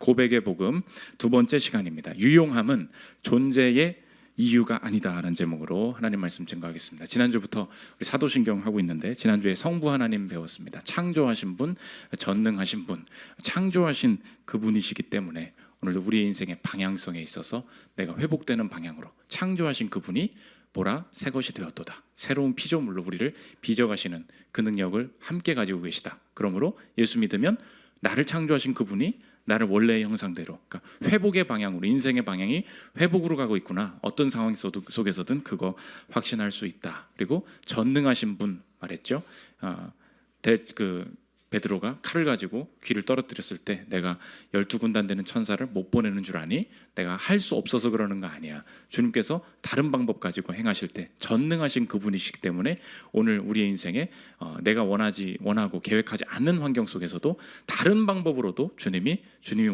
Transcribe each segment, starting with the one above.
고백의 복음 두 번째 시간입니다. 유용함은 존재의 이유가 아니다라는 제목으로 하나님 말씀 증거하겠습니다. 지난주부터 우리 사도신경 하고 있는데 지난주에 성부 하나님 배웠습니다. 창조하신 분, 전능하신 분, 창조하신 그분이시기 때문에 오늘도 우리의 인생의 방향성에 있어서 내가 회복되는 방향으로 창조하신 그분이 보라 새 것이 되었도다. 새로운 피조물로 우리를 빚어가시는 그 능력을 함께 가지고 계시다. 그러므로 예수 믿으면 나를 창조하신 그분이 나를 원래의 형상대로, 그러니까 회복의 방향으로, 인생의 방향이 회복으로 가고 있구나. 어떤 상황 속에서든 그거 확신할 수 있다. 그리고 전능하신 분 말했죠. 베드로가 칼을 가지고 귀를 떨어뜨렸을 때 내가 12군단 되는 천사를 못 보내는 줄 아니? 내가 할 수 없어서 그러는 거 아니야. 주님께서 다른 방법 가지고 행하실 때 전능하신 그분이시기 때문에 오늘 우리의 인생에 내가 원하고 계획하지 않는 환경 속에서도 다른 방법으로도 주님이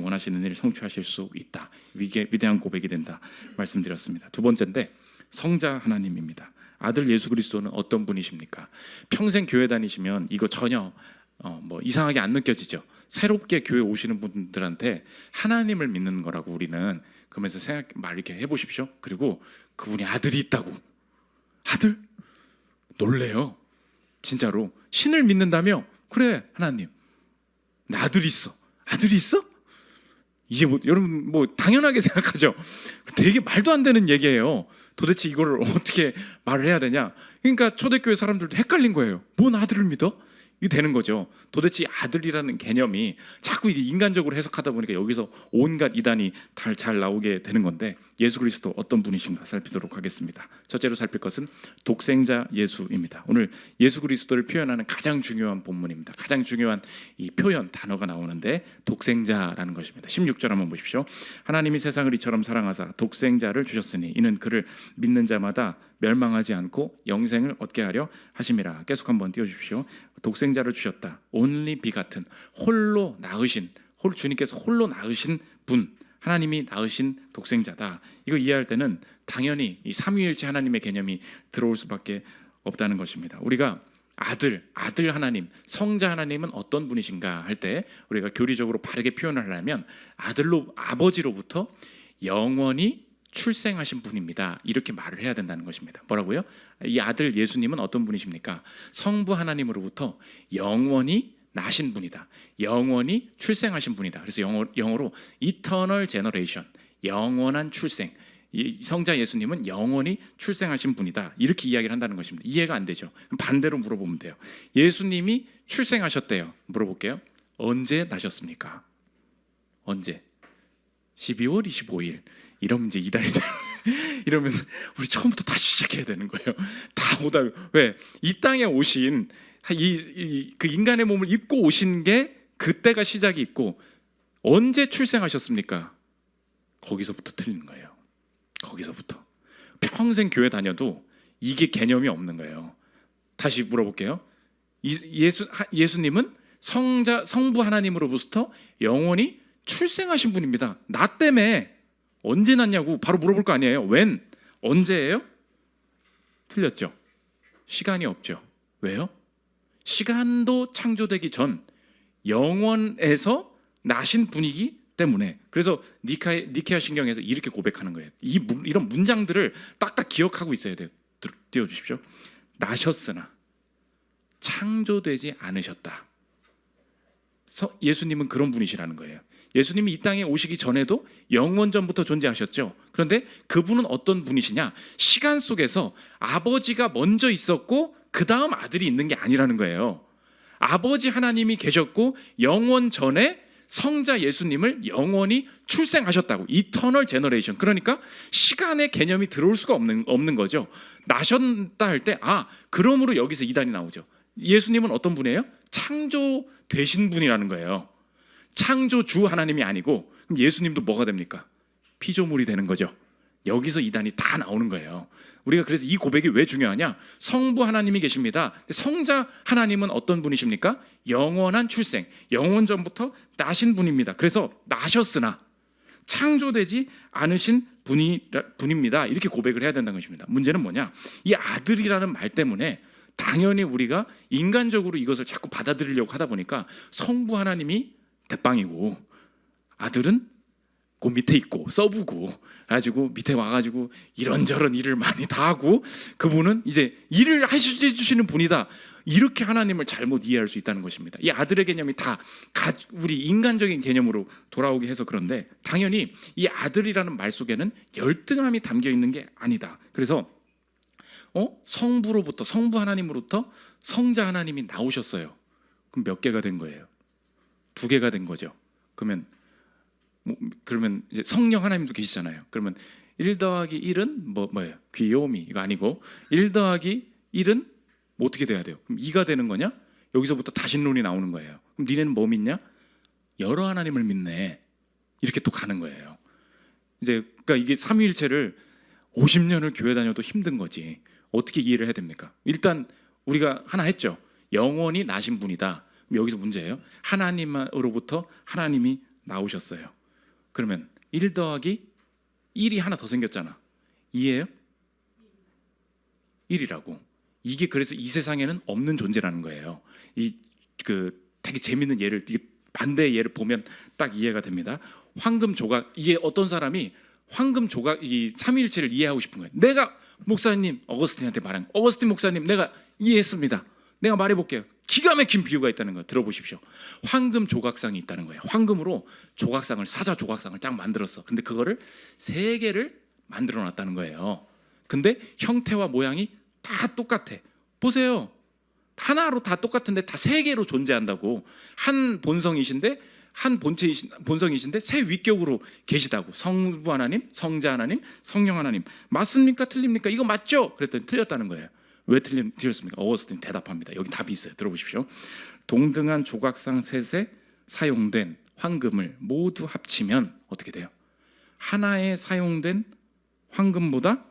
원하시는 일을 성취하실 수 있다. 위대한 고백이 된다 말씀드렸습니다. 두 번째인데 성자 하나님입니다. 아들 예수 그리스도는 어떤 분이십니까? 평생 교회 다니시면 이거 전혀 이상하게 안 느껴지죠. 새롭게 교회 오시는 분들한테 하나님을 믿는 거라고 우리는 그러면서 이렇게 해보십시오. 그리고 그분이 아들이 있다고. 아들? 놀래요. 진짜로 신을 믿는다며? 그래 하나님 나 아들이 있어. 아들이 있어? 이제 여러분 당연하게 생각하죠. 되게 말도 안 되는 얘기예요. 도대체 이걸 어떻게 말을 해야 되냐? 그러니까 초대교회 사람들도 헷갈린 거예요. 뭔 아들을 믿어? 이게 되는 거죠. 도대체 아들이라는 개념이 자꾸 이게 인간적으로 해석하다 보니까 여기서 온갖 이단이 잘 나오게 되는 건데 예수 그리스도 어떤 분이신가 살피도록 하겠습니다. 첫째로 살필 것은 독생자 예수입니다. 오늘 예수 그리스도를 표현하는 가장 중요한 본문입니다. 가장 중요한 이 표현 단어가 나오는데 독생자라는 것입니다. 16절 한번 보십시오. 하나님이 세상을 이처럼 사랑하사 독생자를 주셨으니 이는 그를 믿는 자마다 멸망하지 않고 영생을 얻게 하려 하심이라. 계속 한번 띄워주십시오. 독생자를 주셨다. only begotten, 홀로 낳으신, 주님께서 홀로 낳으신 분, 하나님이 낳으신 독생자다. 이거 이해할 때는 당연히 이 삼위일체 하나님의 개념이 들어올 수밖에 없다는 것입니다. 우리가 아들 하나님, 성자 하나님은 어떤 분이신가 할 때 우리가 교리적으로 바르게 표현을 하려면 아버지로부터 영원히 출생하신 분입니다. 이렇게 말을 해야 된다는 것입니다. 뭐라고요? 이 아들 예수님은 어떤 분이십니까? 성부 하나님으로부터 영원히 나신 분이다. 영원히 출생하신 분이다. 그래서 영어로 eternal generation, 영원한 출생. 이 성자 예수님은 영원히 출생하신 분이다. 이렇게 이야기를 한다는 것입니다. 이해가 안 되죠? 반대로 물어보면 돼요. 예수님이 출생하셨대요. 물어볼게요. 언제 나셨습니까? 언제? 12월 25일. 이러면 이제 이단이 이러면 우리 처음부터 다시 시작해야 되는 거예요. 다 오다. 왜? 이 땅에 오신 그 인간의 몸을 입고 오신 게 그때가 시작이 있고 언제 출생하셨습니까? 거기서부터 틀리는 거예요. 거기서부터. 평생 교회 다녀도 이게 개념이 없는 거예요. 다시 물어볼게요. 예수님은 성부 하나님으로부터 영원히 출생하신 분입니다. 나 때문에 언제 났냐고 바로 물어볼 거 아니에요. when? 언제예요? 틀렸죠. 시간이 없죠. 왜요? 시간도 창조되기 전 영원에서 나신 분이기 때문에. 그래서 니케아 신경에서 이렇게 고백하는 거예요. 이런 문장들을 딱딱 기억하고 있어야 돼요. 띄워주십시오. 나셨으나 창조되지 않으셨다. 예수님은 그런 분이시라는 거예요. 예수님이 이 땅에 오시기 전에도 영원전부터 존재하셨죠. 그런데 그분은 어떤 분이시냐? 시간 속에서 아버지가 먼저 있었고 그 다음 아들이 있는 게 아니라는 거예요. 아버지 하나님이 계셨고 영원 전에 성자 예수님을 영원히 출생하셨다고. 이터널 제너레이션. 그러니까 시간의 개념이 들어올 수가 없는 거죠. 나셨다 할 때 그러므로 여기서 이단이 나오죠. 예수님은 어떤 분이에요? 창조되신 분이라는 거예요. 창조주 하나님이 아니고 그럼 예수님도 뭐가 됩니까? 피조물이 되는 거죠. 여기서 이단이 다 나오는 거예요. 우리가 그래서 이 고백이 왜 중요하냐? 성부 하나님이 계십니다. 성자 하나님은 어떤 분이십니까? 영원한 출생, 영원전부터 나신 분입니다. 그래서 나셨으나 창조되지 않으신 분입니다. 이렇게 고백을 해야 된다는 것입니다. 문제는 뭐냐? 이 아들이라는 말 때문에 당연히 우리가 인간적으로 이것을 자꾸 받아들이려고 하다 보니까 성부 하나님이 대빵이고 아들은 그 밑에 있고 써보고 가지고 밑에 와가지고 이런저런 일을 많이 다 하고 그분은 이제 일을 해주시는 분이다. 이렇게 하나님을 잘못 이해할 수 있다는 것입니다. 이 아들의 개념이 다 우리 인간적인 개념으로 돌아오게 해서 그런데 당연히 이 아들이라는 말 속에는 열등함이 담겨 있는 게 아니다. 그래서 성부로부터 성부 하나님으로부터 성자 하나님이 나오셨어요. 그럼 몇 개가 된 거예요? 2개가 된 거죠. 그러면 이제 성령 하나님도 계시잖아요. 그러면 1 더하기 1은 뭐예요? 귀요미 이거 아니고 1 더하기 1은 어떻게 돼야 돼요? 그럼 2가 되는 거냐? 여기서부터 다신론이 나오는 거예요. 그럼 니네는 뭐 믿냐? 여러 하나님을 믿네. 이렇게 또 가는 거예요. 이제 그러니까 이게 삼위일체를 50년을 교회 다녀도 힘든 거지. 어떻게 이해를 해야 됩니까? 일단 우리가 하나 했죠. 영원히 나신 분이다. 여기서 문제예요. 하나님으로부터 하나님이 나오셨어요. 그러면 1 더하기 1이 하나 더 생겼잖아. 이해해요? 1이라고. 이게 그래서 이 세상에는 없는 존재라는 거예요. 되게 재밌는 예를, 반대의 예를 보면 딱 이해가 됩니다. 황금 조각, 이게 어떤 사람이 황금 조각, 이 삼위일체를 이해하고 싶은 거예요. 내가 목사님, 어거스틴한테 말한, 어거스틴 목사님 내가 이해했습니다. 내가 말해볼게요. 기가 막힌 비유가 있다는 거 들어보십시오. 황금 조각상이 있다는 거예요. 황금으로 조각상을, 사자 조각상을 딱 만들었어. 근데 그거를 3개를 만들어 놨다는 거예요. 근데 형태와 모양이 다 똑같아. 보세요. 하나로 다 똑같은데 다 3개로 존재한다고. 한 본성이신데, 한 본성이신데 세 위격으로 계시다고. 성부 하나님, 성자 하나님, 성령 하나님. 맞습니까? 틀립니까? 이거 맞죠? 그랬더니 틀렸다는 거예요. 왜 틀렸습니까? 어거스틴 대답합니다. 여기 답이 있어요. 들어보십시오. 동등한 조각상 셋에 사용된 황금을 모두 합치면 어떻게 돼요? 하나에 사용된 황금보다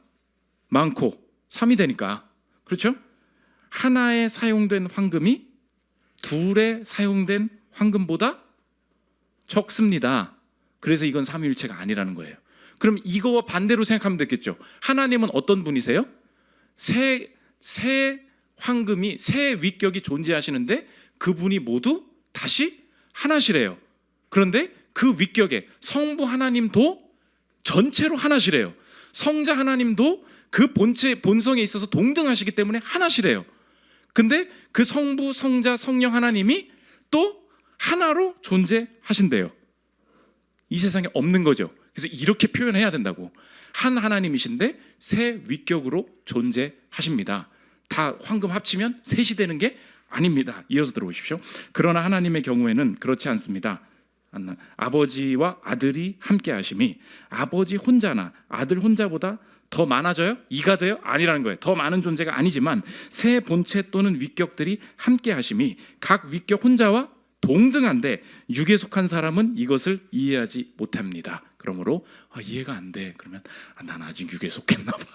많고 3이 되니까. 그렇죠? 하나에 사용된 황금이 2에 사용된 황금보다 적습니다. 그래서 이건 삼위일체가 아니라는 거예요. 그럼 이거와 반대로 생각하면 되겠죠. 하나님은 어떤 분이세요? 세 황금이, 세 위격이 존재하시는데 그분이 모두 다시 하나시래요. 그런데 그 위격에 성부 하나님도 전체로 하나시래요. 성자 하나님도 그 본성에 있어서 동등하시기 때문에 하나시래요. 근데 그 성부, 성자, 성령 하나님이 또 하나로 존재하신대요. 이 세상에 없는 거죠. 그래서 이렇게 표현해야 된다고. 한 하나님이신데 세 위격으로 존재하십니다. 다 황금 합치면 셋이 되는 게 아닙니다. 이어서 들어보십시오. 그러나 하나님의 경우에는 그렇지 않습니다. 아버지와 아들이 함께 하심이 아버지 혼자나 아들 혼자보다 더 많아져요? 2가 돼요? 아니라는 거예요. 더 많은 존재가 아니지만 세 본체 또는 위격들이 함께 하심이 각 위격 혼자와 동등한데 육에 속한 사람은 이것을 이해하지 못합니다. 그러므로 이해가 안 돼. 그러면 난 아직 육에 속했나 봐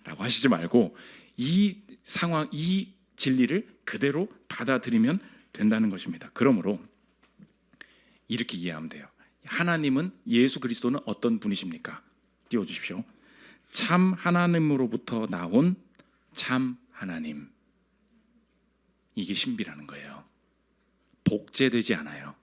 라고 하시지 말고 이 상황, 이 진리를 그대로 받아들이면 된다는 것입니다. 그러므로 이렇게 이해하면 돼요. 하나님은, 예수 그리스도는 어떤 분이십니까? 띄워주십시오. 참 하나님으로부터 나온 참 하나님. 이게 신비라는 거예요. 복제되지 않아요.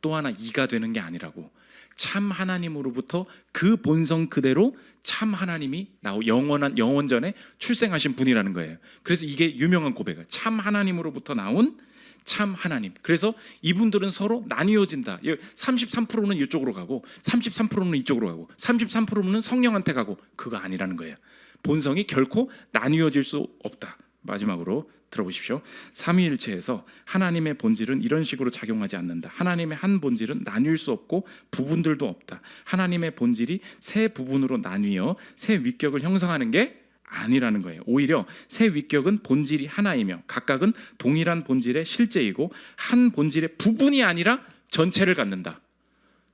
또 하나 2가 되는 게 아니라고. 참 하나님으로부터 그 본성 그대로 참 하나님이 영원전에 출생하신 분이라는 거예요. 그래서 이게 유명한 고백이에요. 참 하나님으로부터 나온 참 하나님. 그래서 이분들은 서로 나뉘어진다. 33%는 이쪽으로 가고 33%는 이쪽으로 가고 33%는 성령한테 가고. 그거 아니라는 거예요. 본성이 결코 나뉘어질 수 없다. 마지막으로 들어보십시오. 삼위일체에서 하나님의 본질은 이런 식으로 작용하지 않는다. 하나님의 한 본질은 나뉠 수 없고 부분들도 없다. 하나님의 본질이 세 부분으로 나뉘어 세 위격을 형성하는 게 아니라는 거예요. 오히려 세 위격은 본질이 하나이며 각각은 동일한 본질의 실제이고 한 본질의 부분이 아니라 전체를 갖는다.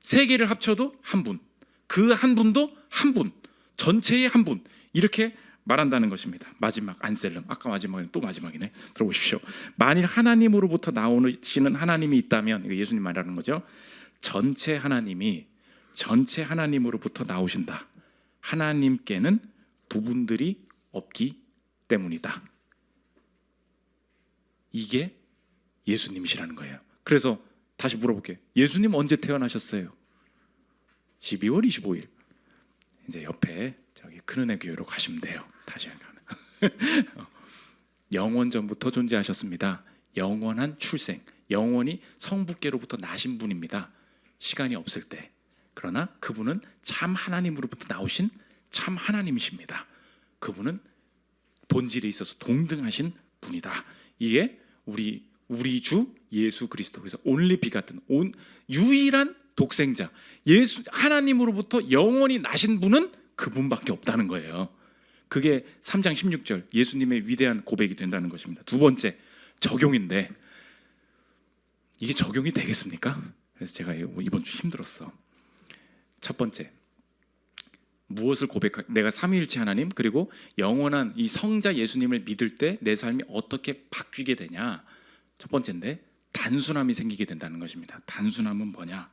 세 개를 합쳐도 한 분, 그 한 분도 한 분, 전체의 한 분, 이렇게 말한다는 것입니다. 마지막 안셀름, 아까 마지막에는 또 마지막이네. 들어보십시오. 만일 하나님으로부터 나오시는 하나님이 있다면, 이거 예수님 말하는 거죠. 전체 하나님으로부터 나오신다. 하나님께는 부분들이 없기 때문이다. 이게 예수님이시라는 거예요. 그래서 다시 물어볼게요. 예수님 언제 태어나셨어요? 12월 25일. 이제 옆에 저기 큰은혜 교회로 가시면 돼요. 다시 영원 전부터 존재하셨습니다. 영원한 출생, 영원히 성부께로부터 나신 분입니다. 시간이 없을 때. 그러나 그분은 참 하나님으로부터 나오신 참 하나님이십니다. 그분은 본질에 있어서 동등하신 분이다. 이게 우리 주 예수 그리스도. 그래서 only begotten, 유일한 독생자, 예수 하나님으로부터 영원히 나신 분은 그분밖에 없다는 거예요. 그게 3장 16절 예수님의 위대한 고백이 된다는 것입니다. 두 번째, 적용인데 이게 적용이 되겠습니까? 그래서 제가 이번 주 힘들었어. 첫 번째, 무엇을 내가 삼위일체 하나님 그리고 영원한 이 성자 예수님을 믿을 때 내 삶이 어떻게 바뀌게 되냐. 첫 번째인데 단순함이 생기게 된다는 것입니다. 단순함은 뭐냐?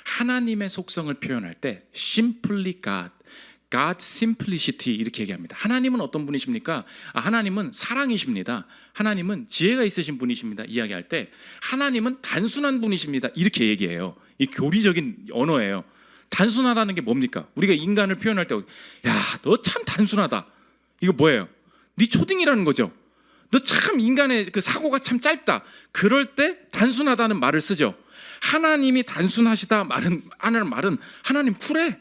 하나님의 속성을 표현할 때 simply God simplicity 이렇게 얘기합니다. 하나님은 어떤 분이십니까? 하나님은 사랑이십니다. 하나님은 지혜가 있으신 분이십니다. 이야기할 때 하나님은 단순한 분이십니다. 이렇게 얘기해요. 이 교리적인 언어예요. 단순하다는 게 뭡니까? 우리가 인간을 표현할 때 야, 너 참 단순하다. 이거 뭐예요? 네 초딩이라는 거죠. 너 참 인간의 그 사고가 참 짧다. 그럴 때 단순하다는 말을 쓰죠. 하나님이 단순하시다 하는 말은 하나님 쿨해.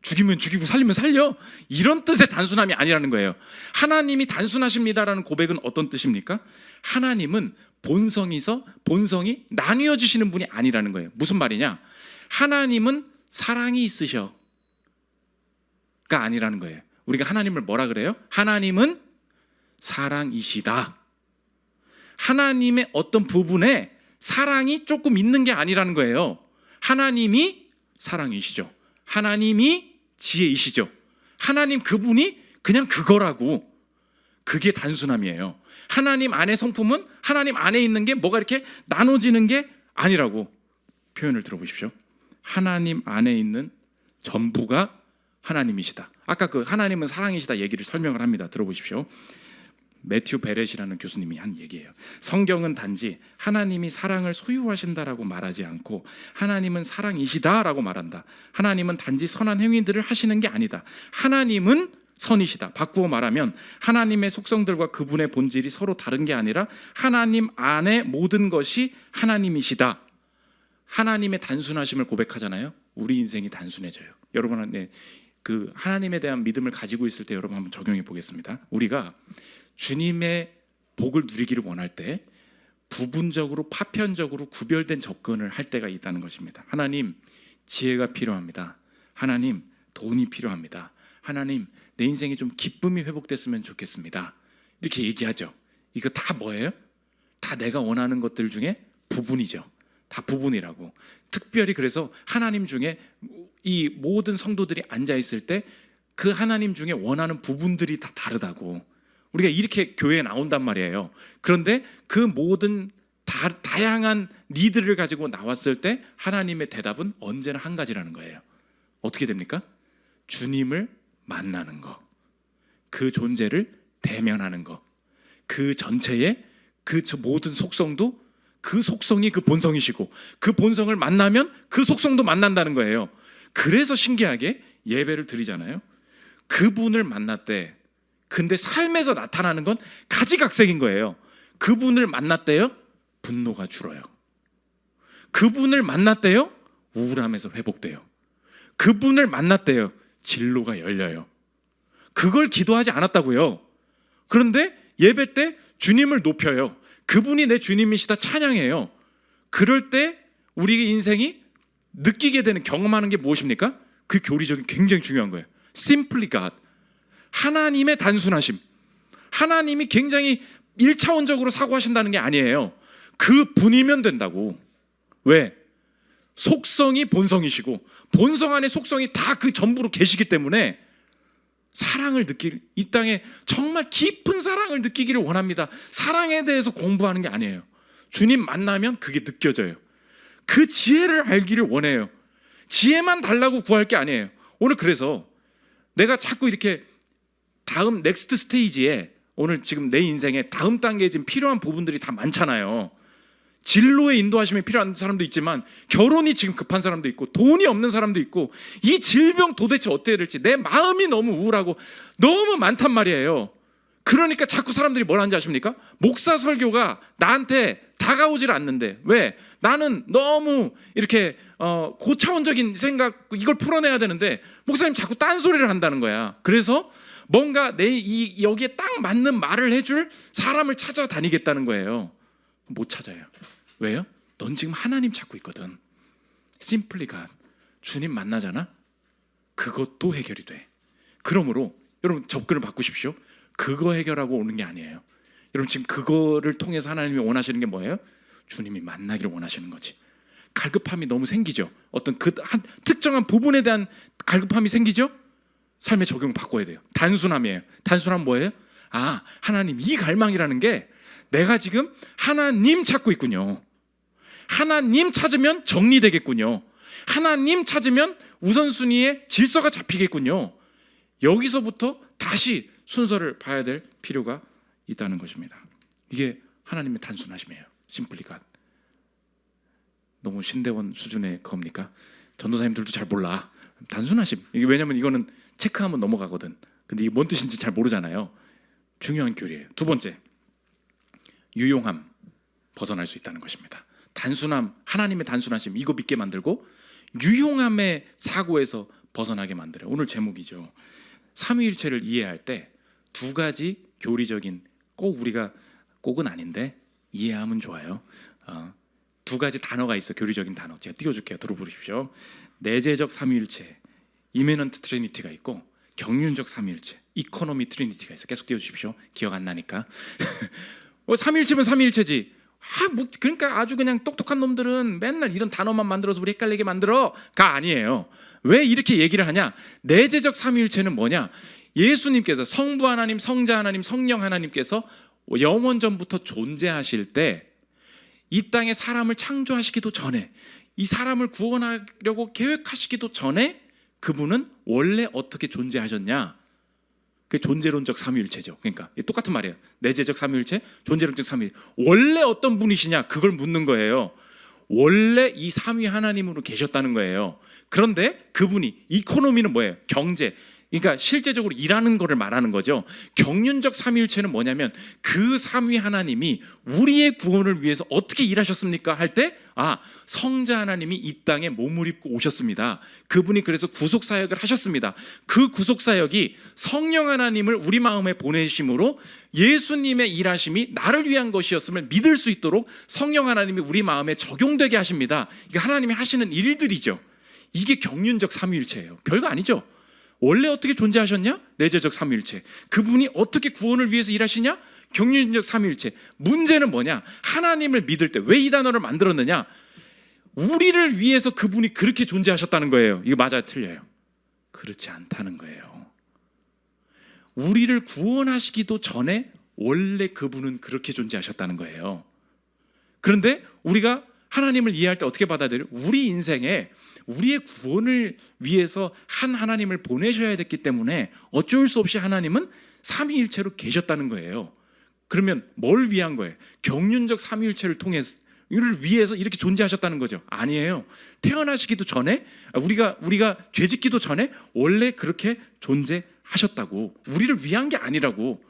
죽이면 죽이고 살리면 살려. 이런 뜻의 단순함이 아니라는 거예요. 하나님이 단순하십니다라는 고백은 어떤 뜻입니까? 하나님은 본성이 나뉘어지시는 분이 아니라는 거예요. 무슨 말이냐? 하나님은 사랑이 있으셔가 아니라는 거예요. 우리가 하나님을 뭐라 그래요? 하나님은 사랑이시다. 하나님의 어떤 부분에 사랑이 조금 있는 게 아니라는 거예요. 하나님이 사랑이시죠. 하나님이 지혜이시죠. 하나님 그분이 그냥 그거라고. 그게 단순함이에요. 하나님 안의 성품은 하나님 안에 있는 게 뭐가 이렇게 나눠지는 게 아니라고. 표현을 들어보십시오. 하나님 안에 있는 전부가 하나님이시다. 아까 그 하나님은 사랑이시다 얘기를 설명을 합니다. 들어보십시오. 매튜 베렛이라는 교수님이 한 얘기예요. 성경은 단지 하나님이 사랑을 소유하신다라고 말하지 않고 하나님은 사랑이시다라고 말한다. 하나님은 단지 선한 행위들을 하시는 게 아니다. 하나님은 선이시다. 바꾸어 말하면 하나님의 속성들과 그분의 본질이 서로 다른 게 아니라 하나님 안에 모든 것이 하나님이시다. 하나님의 단순하심을 고백하잖아요. 우리 인생이 단순해져요. 여러분은 그 하나님에 대한 믿음을 가지고 있을 때 여러분 한번 적용해 보겠습니다. 우리가 주님의 복을 누리기를 원할 때 부분적으로 파편적으로 구별된 접근을 할 때가 있다는 것입니다. 하나님, 지혜가 필요합니다. 하나님, 돈이 필요합니다. 하나님, 내 인생에 좀 기쁨이 회복됐으면 좋겠습니다. 이렇게 얘기하죠. 이거 다 뭐예요? 다 내가 원하는 것들 중에 부분이죠. 다 부분이라고. 특별히 그래서 하나님 중에 이 모든 성도들이 앉아있을 때 그 하나님 중에 원하는 부분들이 다 다르다고. 우리가 이렇게 교회에 나온단 말이에요. 그런데 그 모든 다양한 니드를 가지고 나왔을 때 하나님의 대답은 언제나 한 가지라는 거예요. 어떻게 됩니까? 주님을 만나는 거, 그 존재를 대면하는 거, 그 전체의 그 모든 속성도 그 속성이 그 본성이시고 그 본성을 만나면 그 속성도 만난다는 거예요. 그래서 신기하게 예배를 드리잖아요. 그분을 만났대. 근데 삶에서 나타나는 건 가지각색인 거예요. 그분을 만났대요. 분노가 줄어요. 그분을 만났대요. 우울함에서 회복돼요. 그분을 만났대요. 진로가 열려요. 그걸 기도하지 않았다고요. 그런데 예배 때 주님을 높여요. 그분이 내 주님이시다 찬양해요. 그럴 때 우리 인생이 느끼게 되는, 경험하는 게 무엇입니까? 그 교리적인 굉장히 중요한 거예요. Simply God. 하나님의 단순하심. 하나님이 굉장히 1차원적으로 사고하신다는 게 아니에요. 그 분이면 된다고. 왜? 속성이 본성이시고 본성 안에 속성이 다 그 전부로 계시기 때문에 사랑을 이 땅에 정말 깊은 사랑을 느끼기를 원합니다. 사랑에 대해서 공부하는 게 아니에요. 주님 만나면 그게 느껴져요. 그 지혜를 알기를 원해요. 지혜만 달라고 구할 게 아니에요. 오늘 그래서 내가 자꾸 이렇게 다음 넥스트 스테이지에 오늘 지금 내 인생에 다음 단계에 지금 필요한 부분들이 다 많잖아요. 진로의 인도하심이 필요한 사람도 있지만 결혼이 지금 급한 사람도 있고 돈이 없는 사람도 있고 이 질병 도대체 어떻게 해야 될지 내 마음이 너무 우울하고 너무 많단 말이에요. 그러니까 자꾸 사람들이 뭘 하는지 아십니까? 목사 설교가 나한테 다가오질 않는데 왜? 나는 너무 이렇게 고차원적인 생각 이걸 풀어내야 되는데 목사님 자꾸 딴소리를 한다는 거야. 그래서 뭔가 여기에 딱 맞는 말을 해줄 사람을 찾아다니겠다는 거예요. 못 찾아요. 왜요? 넌 지금 하나님 찾고 있거든. Simply God. 주님 만나잖아? 그것도 해결이 돼. 그러므로 여러분 접근을 바꾸십시오. 그거 해결하고 오는 게 아니에요. 여러분 지금 그거를 통해서 하나님이 원하시는 게 뭐예요? 주님이 만나기를 원하시는 거지. 갈급함이 너무 생기죠. 어떤 한 특정한 부분에 대한 갈급함이 생기죠. 삶의 적용 바꿔야 돼요. 단순함이에요. 단순함 뭐예요? 아, 하나님 이 갈망이라는 게 내가 지금 하나님 찾고 있군요. 하나님 찾으면 정리되겠군요. 하나님 찾으면 우선순위의 질서가 잡히겠군요. 여기서부터 다시 순서를 봐야 될 필요가 있다는 것입니다. 이게 하나님의 단순하심이에요. 심플리 갓. 너무 신대원 수준의 겁니까? 전도사님들도 잘 몰라. 단순하심. 이게 왜냐면 이거는 체크하면 넘어가거든. 근데 이게 뭔 뜻인지 잘 모르잖아요. 중요한 교리예요. 두 번째, 유용함. 벗어날 수 있다는 것입니다. 단순함, 하나님의 단순하심 이거 믿게 만들고 유용함의 사고에서 벗어나게 만들어요. 오늘 제목이죠. 삼위일체를 이해할 때 두 가지 교리적인 꼭은 아닌데 이해하면 좋아요. 두 가지 단어가 있어. 교리적인 단어 제가 띄워줄게요. 들어보십시오. 내재적 삼위일체 이미넌트 트리니티가 있고 경륜적 삼위일체 이코노미 트리니티가 있어. 계속 띄워주십시오. 기억 안 나니까. 삼위일체면 삼위일체지. 그러니까 아주 그냥 똑똑한 놈들은 맨날 이런 단어만 만들어서 우리 헷갈리게 만들어가 아니에요. 왜 이렇게 얘기를 하냐? 내재적 삼위일체는 뭐냐? 예수님께서 성부 하나님, 성자 하나님, 성령 하나님께서 영원 전부터 존재하실 때 이 땅에 사람을 창조하시기도 전에 이 사람을 구원하려고 계획하시기도 전에 그분은 원래 어떻게 존재하셨냐? 그게 존재론적 삼위일체죠. 그러니까 똑같은 말이에요. 내재적 삼위일체, 존재론적 삼위일체. 원래 어떤 분이시냐? 그걸 묻는 거예요. 원래 이 삼위 하나님으로 계셨다는 거예요. 그런데 그분이 이코노미는 뭐예요? 경제. 그러니까 실제적으로 일하는 거를 말하는 거죠. 경륜적 삼위일체는 뭐냐면 그 삼위 하나님이 우리의 구원을 위해서 어떻게 일하셨습니까? 할 때 성자 하나님이 이 땅에 몸을 입고 오셨습니다. 그분이 그래서 구속사역을 하셨습니다. 그 구속사역이 성령 하나님을 우리 마음에 보내심으로 예수님의 일하심이 나를 위한 것이었음을 믿을 수 있도록 성령 하나님이 우리 마음에 적용되게 하십니다. 이게 하나님이 하시는 일들이죠. 이게 경륜적 삼위일체예요. 별거 아니죠. 원래 어떻게 존재하셨냐? 내재적 삼위일체. 그분이 어떻게 구원을 위해서 일하시냐? 경륜적 삼위일체. 문제는 뭐냐? 하나님을 믿을 때 왜 이 단어를 만들었느냐? 우리를 위해서 그분이 그렇게 존재하셨다는 거예요. 이거 맞아요? 틀려요? 그렇지 않다는 거예요. 우리를 구원하시기도 전에 원래 그분은 그렇게 존재하셨다는 거예요. 그런데 우리가 하나님을 이해할 때 어떻게 받아들여요? 우리 인생에 우리의 구원을 위해서 한 하나님을 보내셔야 됐기 때문에 어쩔 수 없이 하나님은 삼위일체로 계셨다는 거예요. 그러면 뭘 위한 거예요? 경륜적 삼위일체를 통해서 이를 위해서 이렇게 존재하셨다는 거죠. 아니에요. 태어나시기도 전에 우리가 죄짓기도 전에 원래 그렇게 존재하셨다고. 우리를 위한 게 아니라고.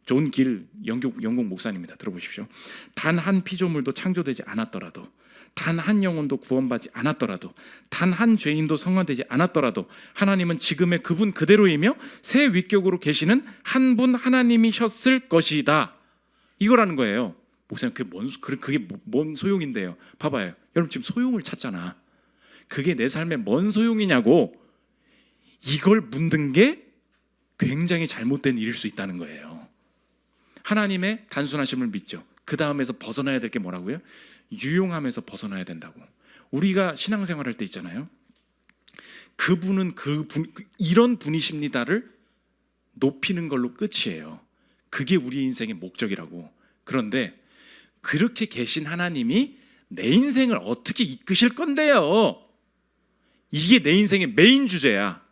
존 길 영국 목사님입니다. 들어보십시오. 단 한 피조물도 창조되지 않았더라도, 단 한 영혼도 구원받지 않았더라도, 단 한 죄인도 성화되지 않았더라도 하나님은 지금의 그분 그대로이며 새 위격으로 계시는 한 분 하나님이셨을 것이다. 이거라는 거예요. 목사님 그게 뭔 소용인데요? 봐봐요. 여러분 지금 소용을 찾잖아. 그게 내 삶에 뭔 소용이냐고. 이걸 묻는 게 굉장히 잘못된 일일 수 있다는 거예요. 하나님의 단순하심을 믿죠. 그 다음에서 벗어나야 될 게 뭐라고요? 유용함에서 벗어나야 된다고. 우리가 신앙생활할 때 있잖아요. 그분은 이런 분이십니다를 높이는 걸로 끝이에요. 그게 우리 인생의 목적이라고. 그런데 그렇게 계신 하나님이 내 인생을 어떻게 이끄실 건데요? 이게 내 인생의 메인 주제야.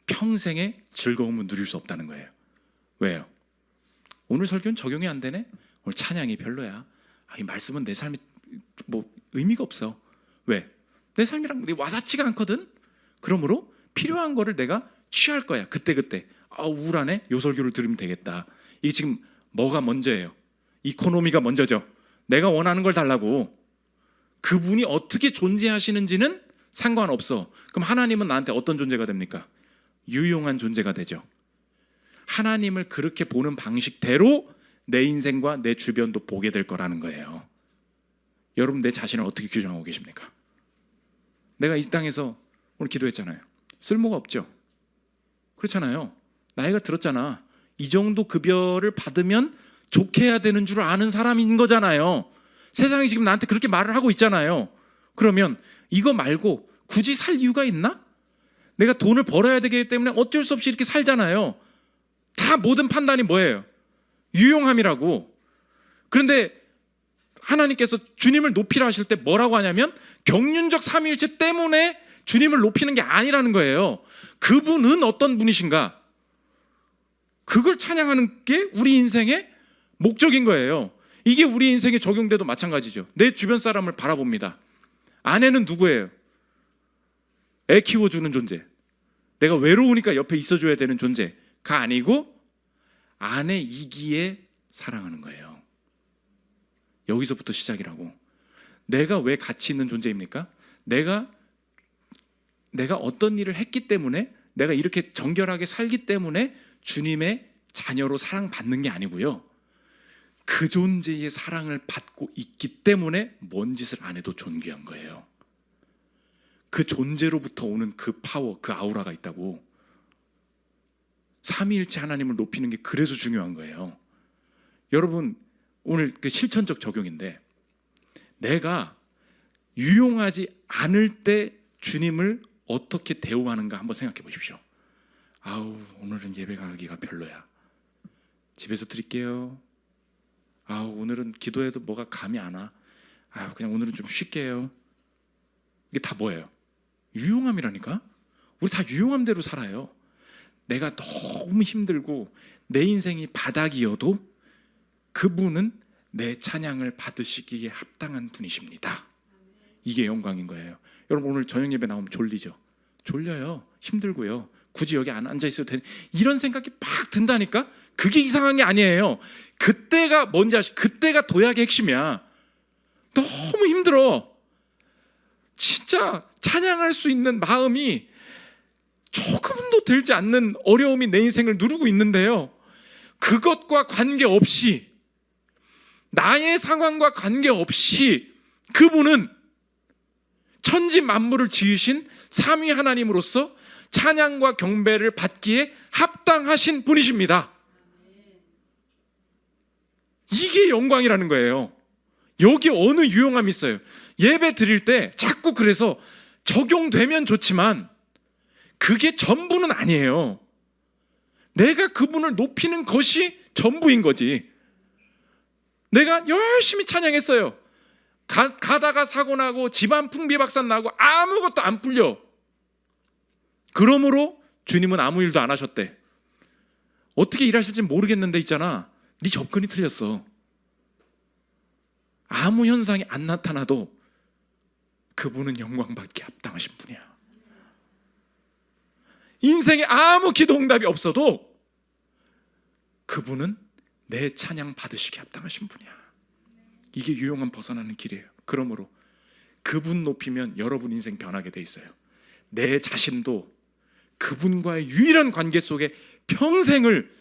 평생의 즐거움을 누릴 수 없다는 거예요. 왜요? 오늘 설교는 적용이 안 되네? 오늘 찬양이 별로야. 이 말씀은 내 삶이 뭐 의미가 없어. 왜? 내 삶이랑 와닿지가 않거든. 그러므로 필요한 거를 내가 취할 거야. 그때 우울하네? 요 설교를 들으면 되겠다. 이게 지금 뭐가 먼저예요? 이코노미가 먼저죠. 내가 원하는 걸 달라고. 그분이 어떻게 존재하시는지는 상관없어. 그럼 하나님은 나한테 어떤 존재가 됩니까? 유용한 존재가 되죠. 하나님을 그렇게 보는 방식대로 내 인생과 내 주변도 보게 될 거라는 거예요. 여러분, 내 자신을 어떻게 규정하고 계십니까? 내가 이 땅에서 오늘 기도했잖아요. 쓸모가 없죠. 그렇잖아요. 나이가 들었잖아. 이 정도 급여를 받으면 좋게 해야 되는 줄 아는 사람인 거잖아요. 세상이 지금 나한테 그렇게 말을 하고 있잖아요. 그러면 이거 말고 굳이 살 이유가 있나? 내가 돈을 벌어야 되기 때문에 어쩔 수 없이 이렇게 살잖아요. 다 모든 판단이 뭐예요? 유용함이라고. 그런데 하나님께서 주님을 높이라 하실 때 뭐라고 하냐면 경륜적 삼위일체 때문에 주님을 높이는 게 아니라는 거예요. 그분은 어떤 분이신가? 그걸 찬양하는 게 우리 인생의 목적인 거예요. 이게 우리 인생에 적용돼도 마찬가지죠. 내 주변 사람을 바라봅니다. 아내는 누구예요? 애 키워주는 존재. 내가 외로우니까 옆에 있어줘야 되는 존재가 아니고 아내이기에 사랑하는 거예요. 여기서부터 시작이라고. 내가 왜 가치 있는 존재입니까? 내가 어떤 일을 했기 때문에, 내가 이렇게 정결하게 살기 때문에 주님의 자녀로 사랑받는 게 아니고요. 그 존재의 사랑을 받고 있기 때문에 뭔 짓을 안 해도 존귀한 거예요. 그 존재로부터 오는 그 파워, 그 아우라가 있다고. 삼위일체 하나님을 높이는 게 그래서 중요한 거예요. 여러분, 오늘 그 실천적 적용인데, 내가 유용하지 않을 때 주님을 어떻게 대우하는가 한번 생각해 보십시오. 오늘은 예배 가기가 별로야. 집에서 드릴게요. 오늘은 기도해도 뭐가 감이 안 와. 그냥 오늘은 좀 쉴게요. 이게 다 뭐예요? 유용함이라니까. 우리 다 유용함대로 살아요. 내가 너무 힘들고 내 인생이 바닥이어도 그분은 내 찬양을 받으시기에 합당한 분이십니다. 이게 영광인 거예요. 여러분, 오늘 저녁 예배 나오면 졸리죠? 졸려요. 힘들고요. 굳이 여기 안 앉아 있어도 되는 이런 생각이 막 든다니까. 그게 이상한 게 아니에요. 그때가 뭔지 그때가 도약의 핵심이야. 너무 힘들어. 진짜 찬양할 수 있는 마음이 조금도 들지 않는 어려움이 내 인생을 누르고 있는데요, 그것과 관계없이, 나의 상황과 관계없이 그분은 천지 만물을 지으신 삼위 하나님으로서 찬양과 경배를 받기에 합당하신 분이십니다. 이게 영광이라는 거예요. 여기 어느 유용함이 있어요? 예배 드릴 때 자꾸 그래서 적용되면 좋지만 그게 전부는 아니에요. 내가 그분을 높이는 것이 전부인 거지. 내가 열심히 찬양했어요. 가다가 사고 나고 집안 풍비박산 나고 아무것도 안 풀려. 그러므로 주님은 아무 일도 안 하셨대. 어떻게 일하실지 모르겠는데 있잖아, 네 접근이 틀렸어. 아무 현상이 안 나타나도 그분은 영광받기에 합당하신 분이야. 인생에 아무 기도 응답이 없어도 그분은 내 찬양 받으시기에 합당하신 분이야. 이게 유용함 벗어나는 길이에요. 그러므로 그분 높이면 여러분 인생 변하게 돼 있어요. 내 자신도 그분과의 유일한 관계 속에 평생을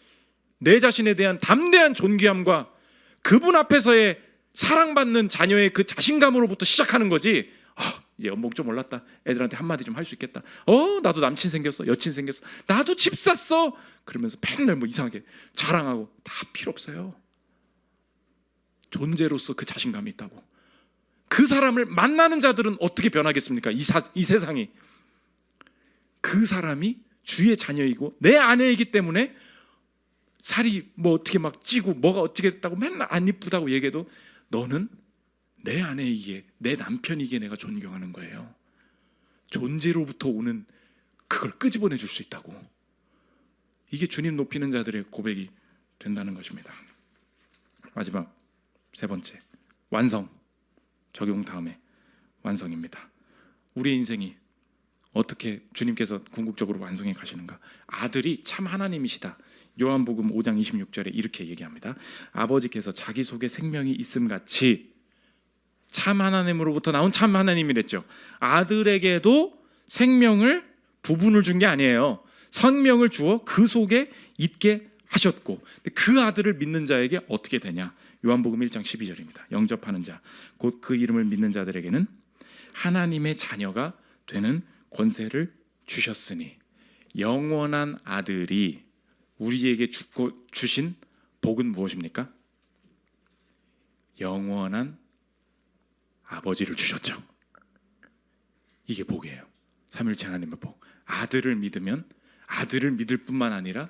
내 자신에 대한 담대한 존귀함과 그분 앞에서의 사랑받는 자녀의 그 자신감으로부터 시작하는 거지. 이제 연봉 좀 올랐다, 애들한테 한마디 좀 할 수 있겠다. 나도 남친 생겼어, 여친 생겼어, 나도 집 샀어, 그러면서 맨날 뭐 이상하게 자랑하고. 다 필요 없어요. 존재로서 그 자신감이 있다고. 그 사람을 만나는 자들은 어떻게 변하겠습니까? 이 세상이. 그 사람이 주의 자녀이고 내 아내이기 때문에 살이 뭐 어떻게 막 찌고 뭐가 어떻게 됐다고 맨날 안 이쁘다고 얘기해도 너는 내 아내이기에, 내 남편이기에 내가 존경하는 거예요. 존재로부터 오는 그걸 끄집어내 줄 수 있다고. 이게 주님 높이는 자들의 고백이 된다는 것입니다. 마지막 세 번째, 완성. 적용 다음에 완성입니다. 우리의 인생이 어떻게 주님께서 궁극적으로 완성해 가시는가? 아들이 참 하나님이시다. 요한복음 5장 26절에 이렇게 얘기합니다. 아버지께서 자기 속에 생명이 있음 같이 참 하나님으로부터 나온 참 하나님이랬죠. 아들에게도 생명을 부분을 준 게 아니에요. 생명을 주어 그 속에 있게 하셨고, 그 아들을 믿는 자에게 어떻게 되냐? 요한복음 1장 12절입니다. 영접하는 자, 곧 그 이름을 믿는 자들에게는 하나님의 자녀가 되는 권세를 주셨으니, 영원한 아들이 우리에게 주신 복은 무엇입니까? 영원한 아버지를 주셨죠. 이게 복이에요. 삼위일체 하나님의 복. 아들을 믿으면 아들을 믿을 뿐만 아니라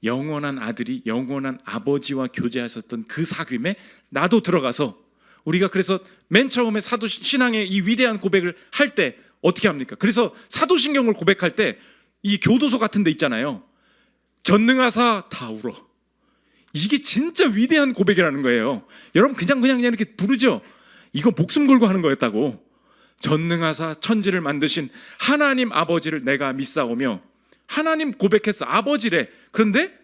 영원한 아들이 영원한 아버지와 교제하셨던 그 사귐에 나도 들어가서, 우리가 그래서 맨 처음에 사도신앙의 이 위대한 고백을 할 때 어떻게 합니까? 그래서 사도신경을 고백할 때 이 교도소 같은 데 있잖아요. 전능하사 다 울어. 이게 진짜 위대한 고백이라는 거예요. 여러분 그냥 이렇게 부르죠. 이거 목숨 걸고 하는 거였다고. 전능하사 천지를 만드신 하나님 아버지를 내가 믿사오며, 하나님 고백했어. 아버지래. 그런데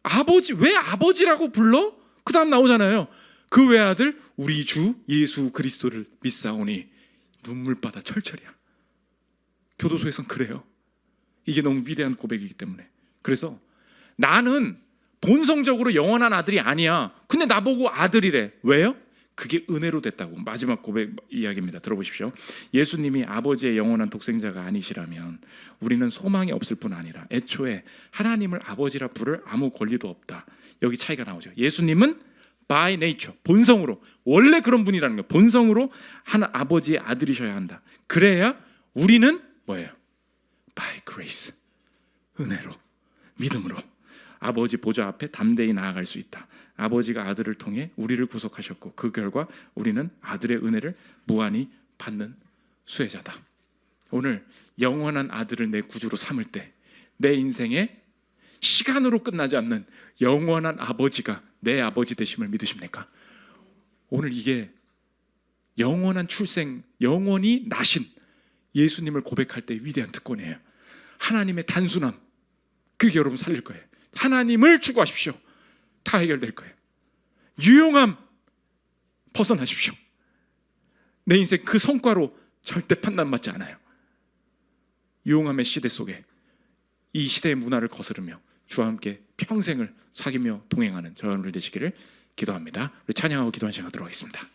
아버지, 왜 아버지라고 불러? 그 다음 나오잖아요. 그 외아들 우리 주 예수 그리스도를 믿사오니. 눈물바다 철철이야. 교도소에선 그래요. 이게 너무 위대한 고백이기 때문에. 그래서 나는 본성적으로 영원한 아들이 아니야. 근데 나보고 아들이래. 왜요? 그게 은혜로 됐다고. 마지막 고백 이야기입니다. 들어보십시오. 예수님이 아버지의 영원한 독생자가 아니시라면 우리는 소망이 없을 뿐 아니라 애초에 하나님을 아버지라 부를 아무 권리도 없다. 여기 차이가 나오죠. 예수님은 by nature, 본성으로, 원래 그런 분이라는 거예요. 본성으로 아버지의 아들이셔야 한다. 그래야 우리는 뭐예요? by grace, 은혜로, 믿음으로 아버지 보좌 앞에 담대히 나아갈 수 있다. 아버지가 아들을 통해 우리를 구속하셨고, 그 결과 우리는 아들의 은혜를 무한히 받는 수혜자다. 오늘 영원한 아들을 내 구주로 삼을 때 내 인생에 시간으로 끝나지 않는 영원한 아버지가 내 아버지 되심을 믿으십니까? 오늘 이게 영원한 출생, 영원히 나신 예수님을 고백할 때 위대한 특권이에요. 하나님의 단순함, 그게 여러분 살릴 거예요. 하나님을 추구하십시오. 다 해결될 거예요. 유용함, 벗어나십시오. 내 인생 그 성과로 절대 판단받지 않아요. 유용함의 시대 속에 이 시대의 문화를 거스르며 주와 함께 평생을 사귀며 동행하는 저 여러분들 되시기를 기도합니다. 우리 찬양하고 기도하는 시간 갖도록 하겠습니다.